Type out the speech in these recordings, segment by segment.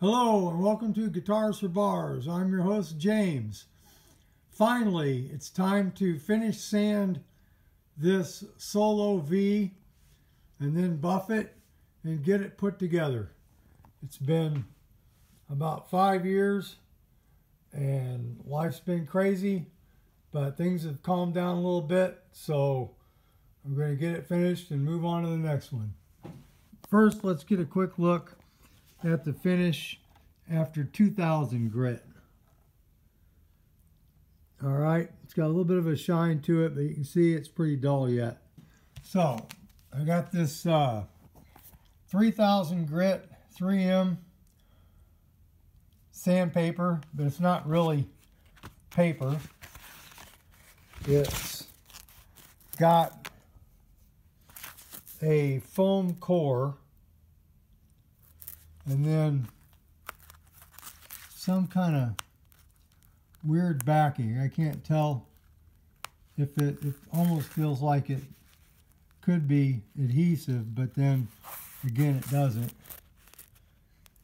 Hello and welcome to Guitars for Bars. I'm your host James. Finally, it's time to finish sand this solo V and then buff it and get it put together. It's been about 5 years and life's been crazy, but things have calmed down a little bit, so I'm going to get it finished and move on to the next one. First, let's get a quick look at the finish after 2000 grit. All right, it's got a little bit of a shine to it, but you can see it's pretty dull yet. So I got this 3000 grit 3M sandpaper, but it's not really paper. It's got a foam core and then some kind of weird backing. I can't tell if it almost feels like it could be adhesive, but then again it doesn't.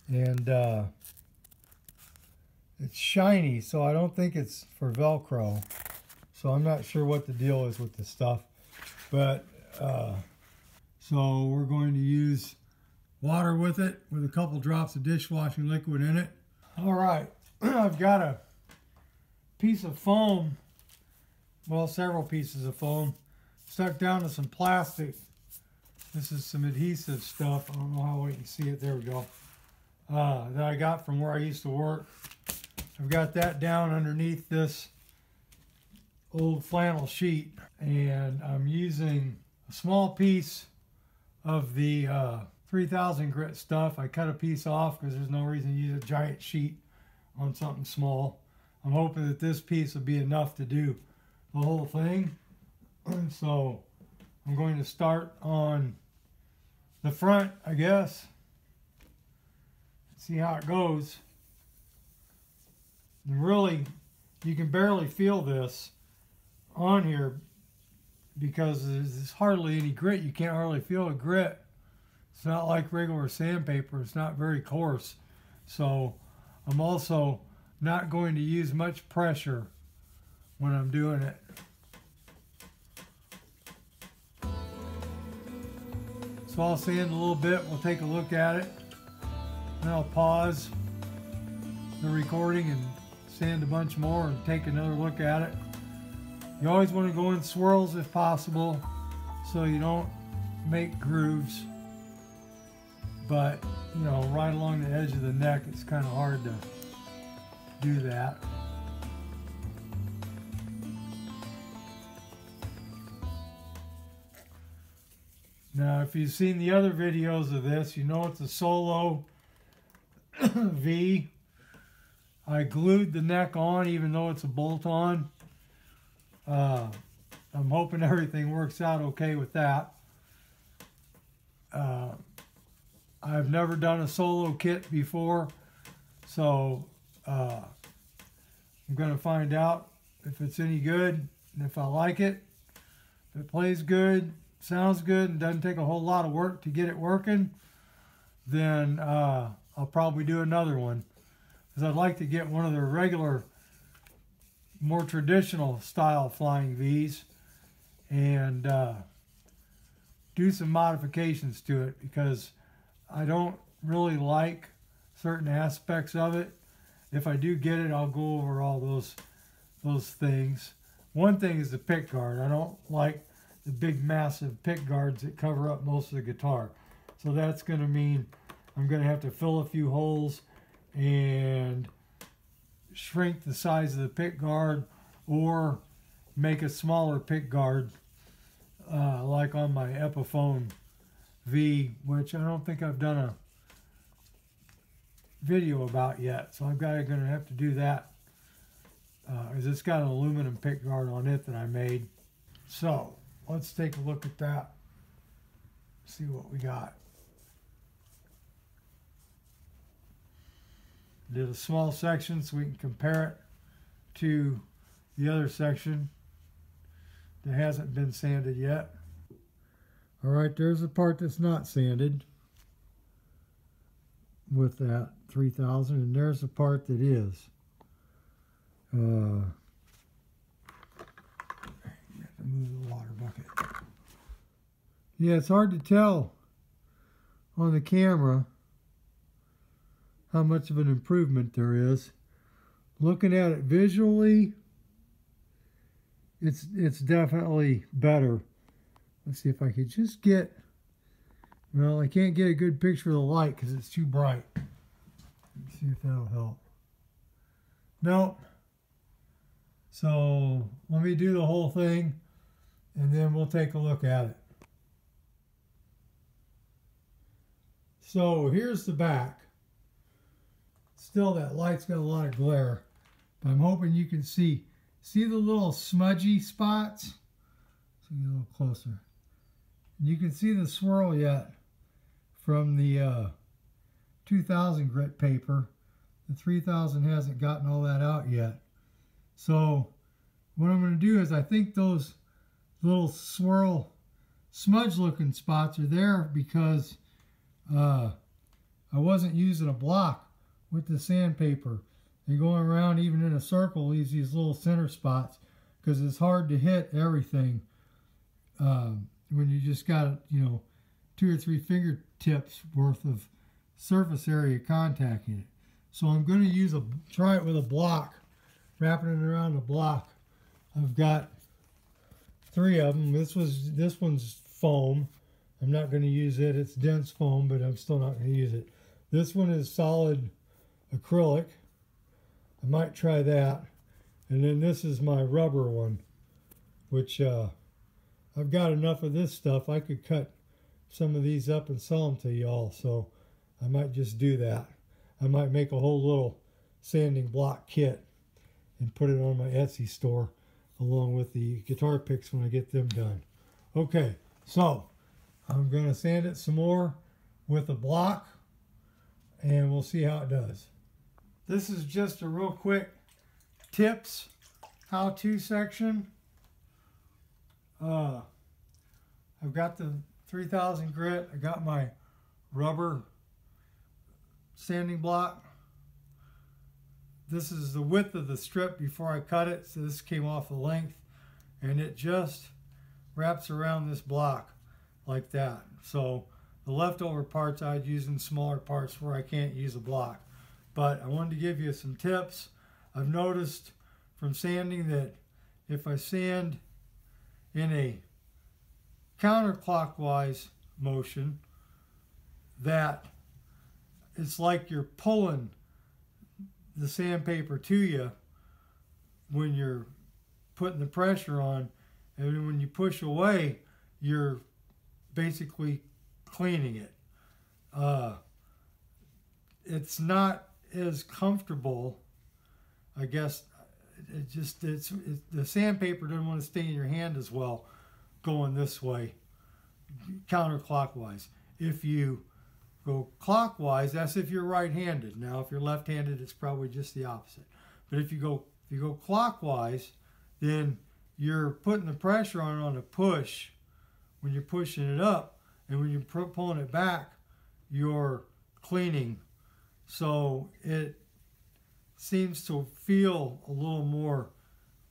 And it's shiny, so I don't think it's for Velcro. So I'm not sure what the deal is with this stuff. But so we're going to use water with it with a couple drops of dishwashing liquid in it. All right, I've got a piece of foam, well, several pieces of foam stuck down to some plastic. This is some adhesive stuff. I don't know how well you can see it. There we go. That I got from where I used to work. I've got that down underneath this old flannel sheet, and I'm using a small piece of the 3000 grit stuff. I cut a piece off because there's no reason to use a giant sheet on something small. I'm hoping that this piece will be enough to do the whole thing. So I'm going to start on the front, I guess. See how it goes. And really, you can barely feel this on here because there's hardly any grit. You can't hardly feel a grit. It's not like regular sandpaper. It's not very coarse. So I'm also not going to use much pressure when I'm doing it. So I'll sand a little bit. We'll take a look at it. Then I'll pause the recording and sand a bunch more and take another look at it. You always want to go in swirls if possible so you don't make grooves. But, you know, right along the edge of the neck, it's kind of hard to do that. Now, if you've seen the other videos of this, you know it's a solo V. I glued the neck on even though it's a bolt-on. I'm hoping everything works out okay with that. I've never done a solo kit before, so I'm going to find out if it's any good and if I like it. If it plays good, sounds good, and doesn't take a whole lot of work to get it working, then I'll probably do another one. Because I'd like to get one of the regular, more traditional style flying V's and do some modifications to it, because I don't really like certain aspects of it. If I do get it, I'll go over all those things. One thing is the pick guard. I don't like the big massive pick guards that cover up most of the guitar. So that's going to mean I'm going to have to fill a few holes and shrink the size of the pick guard, or make a smaller pick guard like on my Epiphone V, which I don't think I've done a video about yet. So I'm going to have to do that because it's got an aluminum pick guard on it that I made. So let's take a look at that, see what we got. Did a small section so we can compare it to the other section that hasn't been sanded yet. All right, there's the part that's not sanded. with that 3000, and there's the part that is. Move the water bucket. Yeah, it's hard to tell on the camera how much of an improvement there is. Looking at it visually, it's definitely better. Let's see if I could just get, well, I can't get a good picture of the light because it's too bright. Let's see if that'll help. Nope. So let me do the whole thing and then we'll take a look at it. So here's the back. Still, that light's got a lot of glare, but I'm hoping you can see the little smudgy spots. So get a little closer. You can see the swirl yet from the 2000 grit paper. The 3000 hasn't gotten all that out yet. So what I'm going to do is, I think those little swirl smudge looking spots are there because I wasn't using a block with the sandpaper. And going around even in a circle leaves these little center spots because it's hard to hit everything when you just got, you know, 2 or 3 fingertips worth of surface area contacting it. So I'm going to try it with a block, wrapping it around a block. I've got 3 of them. This one's foam. I'm not going to use it. It's dense foam, but I'm still not going to use it. This one is solid acrylic. I might try that. And then this is my rubber one, which I've got enough of this stuff. I could cut some of these up and sell them to y'all, so I might just do that. I might make a whole little sanding block kit and put it on my Etsy store along with the guitar picks when I get them done. Okay, so I'm going to sand it some more with a block and we'll see how it does. This is just a real quick tips how-to section. I've got the 3000 grit. I got my rubber sanding block. This is the width of the strip before I cut it, so this came off the length, and it just wraps around this block like that. So the leftover parts I'd use in smaller parts where I can't use a block. But I wanted to give you some tips. I've noticed from sanding that if I sand in a counterclockwise motion, that it's like you're pulling the sandpaper to you when you're putting the pressure on, and when you push away, you're basically cleaning it. It's not as comfortable, I guess. The sandpaper doesn't want to stay in your hand as well going this way, counterclockwise. If you go clockwise, that's if you're right-handed. Now, if you're left-handed, it's probably just the opposite. But if you go clockwise, then you're putting the pressure on a push when you're pushing it up, and when you're pulling it back, you're cleaning. So it seems to feel a little more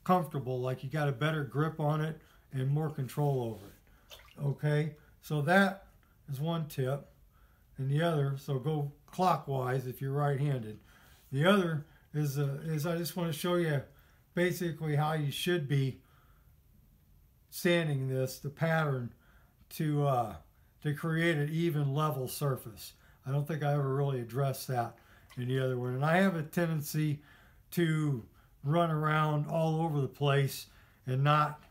comfortable, like you got a better grip on it and more control over it. Okay, so that is one tip. And the other, so go clockwise if you're right-handed. The other is I just want to show you basically how you should be sanding this, the pattern, to create an even level surface. I don't think I ever really addressed that in the other one. And I have a tendency to run around all over the place and not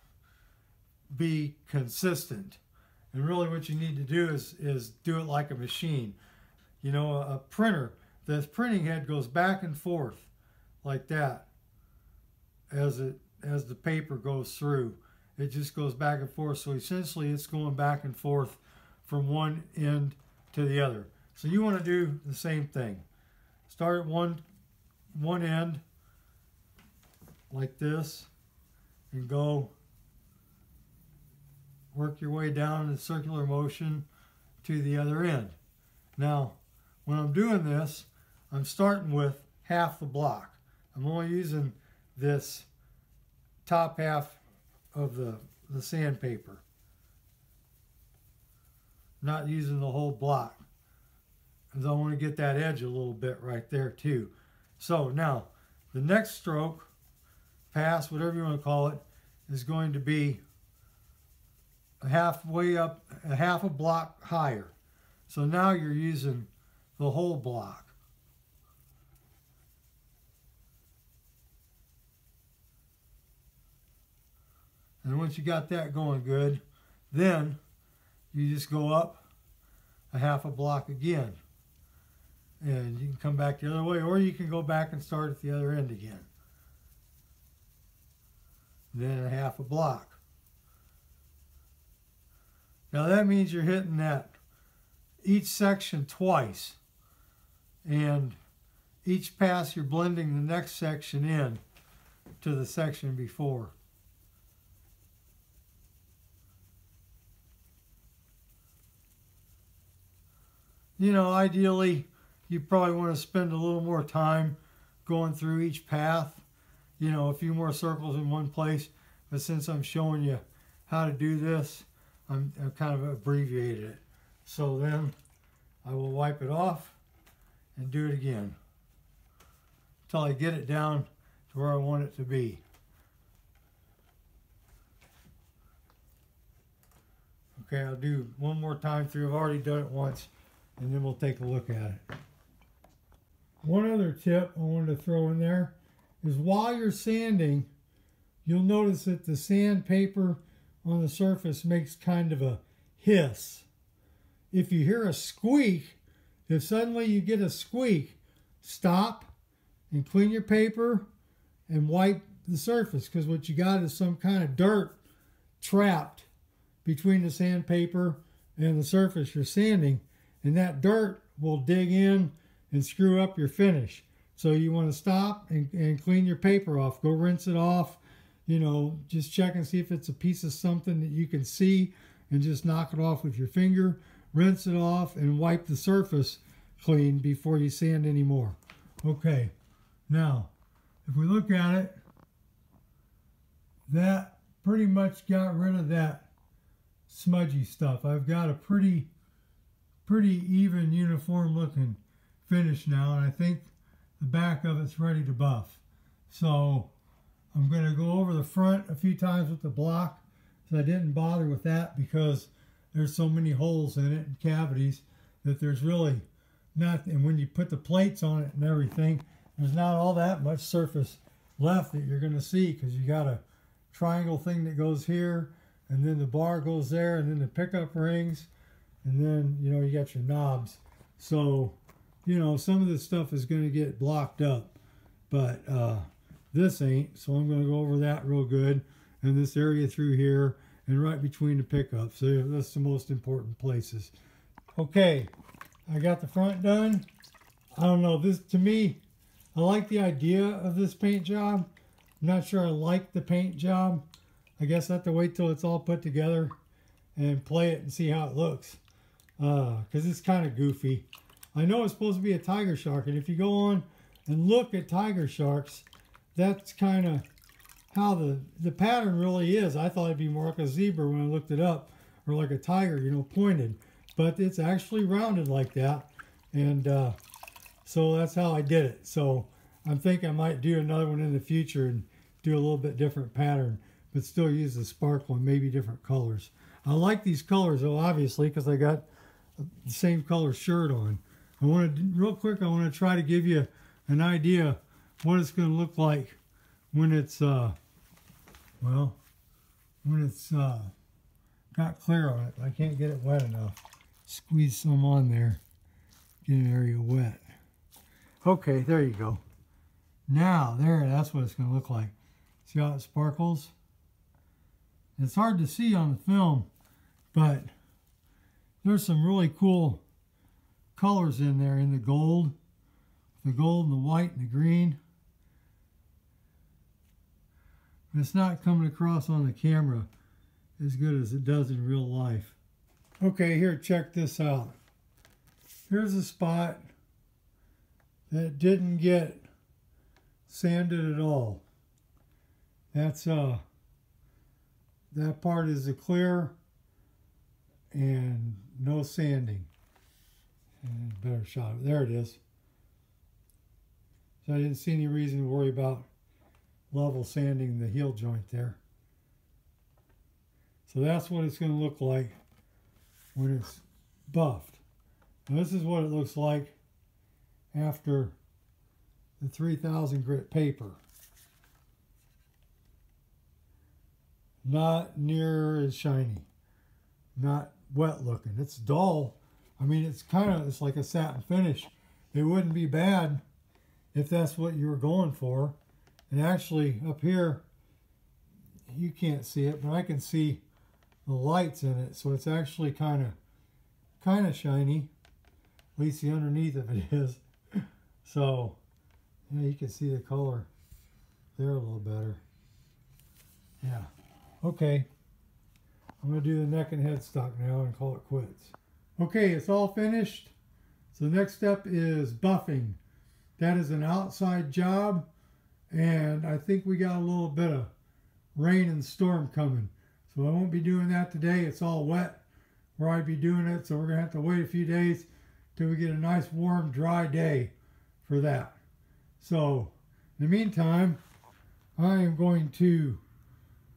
be consistent. And really what you need to do is do it like a machine. You know, a printer, the printing head goes back and forth like that as the paper goes through. It just goes back and forth. So essentially it's going back and forth from one end to the other. So you want to do the same thing. Start at one end like this and go work your way down in circular motion to the other end. Now, when I'm doing this, I'm starting with half the block. I'm only using this top half of the sandpaper. Not using the whole block, because I want to get that edge a little bit right there too. So now, the next stroke, pass, whatever you want to call it, is going to be halfway up, a half a block higher. So now you're using the whole block. And once you got that going good, then you just go up a half a block again. And you can come back the other way, or you can go back and start at the other end again. Then a half a block. Now that means you're hitting that each section twice. And each pass you're blending the next section in to the section before. You know, ideally, you probably want to spend a little more time going through each path. You know, a few more circles in one place. But since I'm showing you how to do this, I've kind of abbreviated it. So then I will wipe it off and do it again until I get it down to where I want it to be. Okay, I'll do one more time through. I've already done it once, and then we'll take a look at it. One other tip I wanted to throw in there is while you're sanding, you'll notice that the sandpaper on the surface makes kind of a hiss. If you hear a squeak, if suddenly you get a squeak, stop and clean your paper and wipe the surface, because what you got is some kind of dirt trapped between the sandpaper and the surface you're sanding, and that dirt will dig in and screw up your finish. So you want to stop and clean your paper off. Go rinse it off. You know, just check and see if it's a piece of something that you can see, and just knock it off with your finger. Rinse it off and wipe the surface clean before you sand anymore. Okay, now if we look at it, that pretty much got rid of that smudgy stuff. I've got a pretty even, uniform looking finish now, and I think the back of it's ready to buff. So I'm going to go over the front a few times with the block. So I didn't bother with that because there's so many holes in it and cavities that there's really not, and when you put the plates on it and everything, there's not all that much surface left that you're going to see, because you got a triangle thing that goes here, and then the bar goes there, and then the pickup rings, and then, you know, you got your knobs. So, you know, some of this stuff is going to get blocked up, but this ain't. So I'm going to go over that real good, and this area through here and right between the pickups. So that's the most important places. Okay, I got the front done. I don't know, this, to me, I like the idea of this paint job. I'm not sure I like the paint job. I guess I have to wait till it's all put together and play it and see how it looks, because it's kind of goofy. I know it's supposed to be a tiger shark, and if you go on and look at tiger sharks, that's kind of how the pattern really is. I thought it'd be more like a zebra when I looked it up, or like a tiger, you know, pointed, but it's actually rounded like that, and so that's how I did it. So I'm thinking I might do another one in the future and do a little bit different pattern, but still use the sparkle and maybe different colors. I like these colors though, obviously, because I got the same color shirt on. I want to, real quick, I want to try to give you an idea what it's going to look like when it's, well, when it's got clear on it. I can't get it wet enough. Squeeze some on there, get an area wet. Okay, there you go. Now, there, that's what it's going to look like. See how it sparkles? It's hard to see on the film, but there's some really cool colors in there, in the gold and the white and the green. It's not coming across on the camera as good as it does in real life. Okay, here, check this out. Here's a spot that didn't get sanded at all. That's that part is a clear and no sanding. And better shot. There it is. So I didn't see any reason to worry about level sanding the heel joint there. So that's what it's going to look like when it's buffed. Now this is what it looks like after the 3000 grit paper. Not near as shiny. Not wet looking. It's dull. I mean, it's like a satin finish. It wouldn't be bad if that's what you were going for. And actually up here, you can't see it, but I can see the lights in it. So it's actually kind of shiny. At least the underneath of it is. So yeah, you can see the color there a little better. Yeah. Okay. I'm going to do the neck and headstock now and call it quits. Okay, it's all finished. So the next step is buffing. That is an outside job, and I think we got a little bit of rain and storm coming. So I won't be doing that today. It's all wet where I'd be doing it, so we're going to have to wait a few days till we get a nice warm dry day for that. So in the meantime, I am going to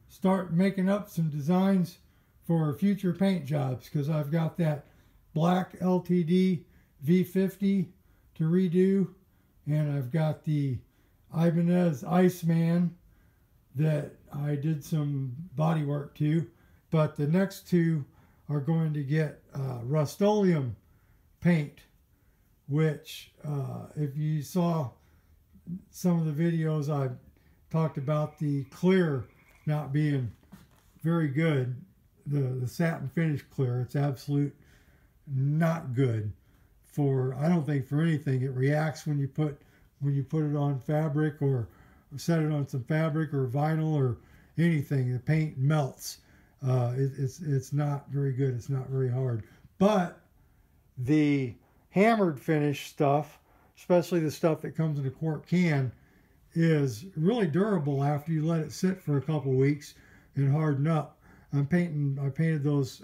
start making up some designs for future paint jobs, because I've got that black LTD V50 to redo, and I've got the Ibanez Iceman that I did some body work to, but the next two are going to get Rust-Oleum paint, which if you saw some of the videos, I talked about the clear not being very good, the satin finish clear. It's absolute not good for, I don't think for anything. It reacts when you put it on fabric or set it on some fabric or vinyl or anything. The paint melts. It's not very good. It's not very hard. But the hammered finish stuff, especially the stuff that comes in a quart can, is really durable after you let it sit for a couple weeks and harden up. I painted those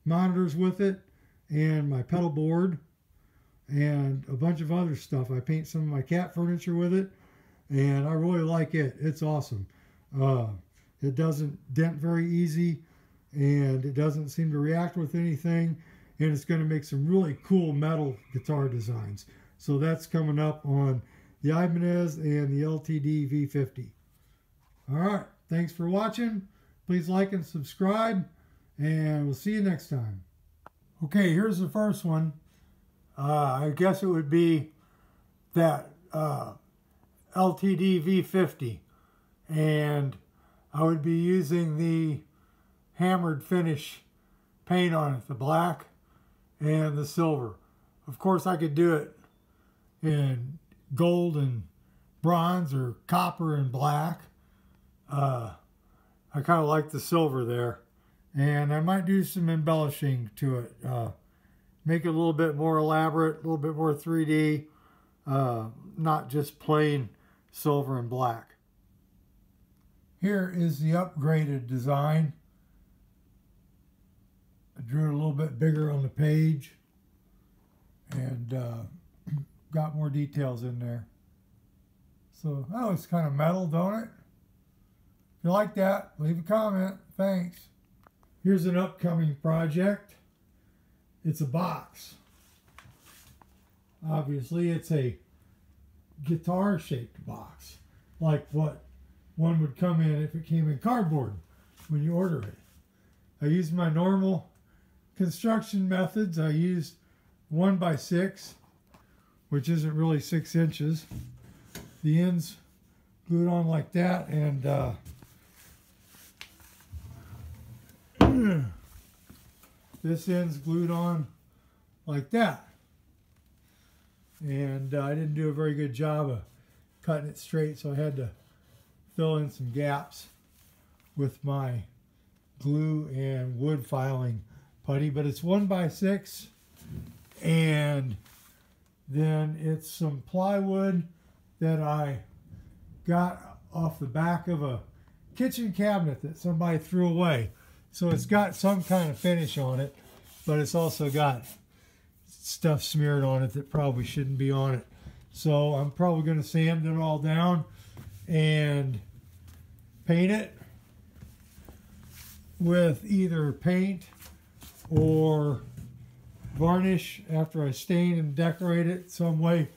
monitors with it, and my pedal board, and a bunch of other stuff. I paint some of my cat furniture with it, and I really like it. It's awesome. It doesn't dent very easy, and it doesn't seem to react with anything, and it's going to make some really cool metal guitar designs. So that's coming up on the Ibanez and the LTD V50. All right, thanks for watching. Please like and subscribe, and we'll see you next time. Okay, here's the first one. I guess it would be that LTD V50, and I would be using the hammered finish paint on it, the black and the silver. Of course, I could do it in gold and bronze or copper and black. I kind of like the silver there, and I might do some embellishing to it, make it a little bit more elaborate, a little bit more 3D, not just plain silver and black. Here is the upgraded design. I drew it a little bit bigger on the page, and got more details in there. So that looks kind of metal, don't it? If you like that, leave a comment. Thanks. Here's an upcoming project. It's a box. Obviously, it's a guitar-shaped box, like what one would come in if it came in cardboard when you order it. I used my normal construction methods. I used 1x6, which isn't really 6 inches. The ends glued on like that, and this end's glued on like that. And I didn't do a very good job of cutting it straight, so I had to fill in some gaps with my glue and wood filing putty. But it's 1x6, and then it's some plywood that I got off the back of a kitchen cabinet that somebody threw away. So it's got some kind of finish on it, but it's also got stuff smeared on it that probably shouldn't be on it. So I'm probably going to sand it all down and paint it with either paint or varnish after I stain and decorate it some way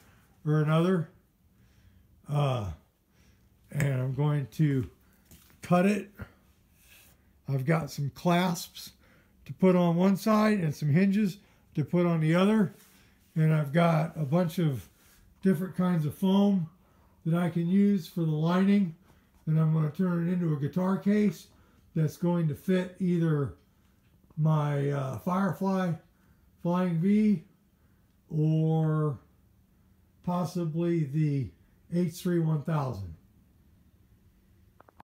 or another. And I'm going to cut it. I've got some clasps to put on one side and some hinges to put on the other. And I've got a bunch of different kinds of foam that I can use for the lining. And I'm going to turn it into a guitar case that's going to fit either my Firefly Flying V or possibly the H3 1000.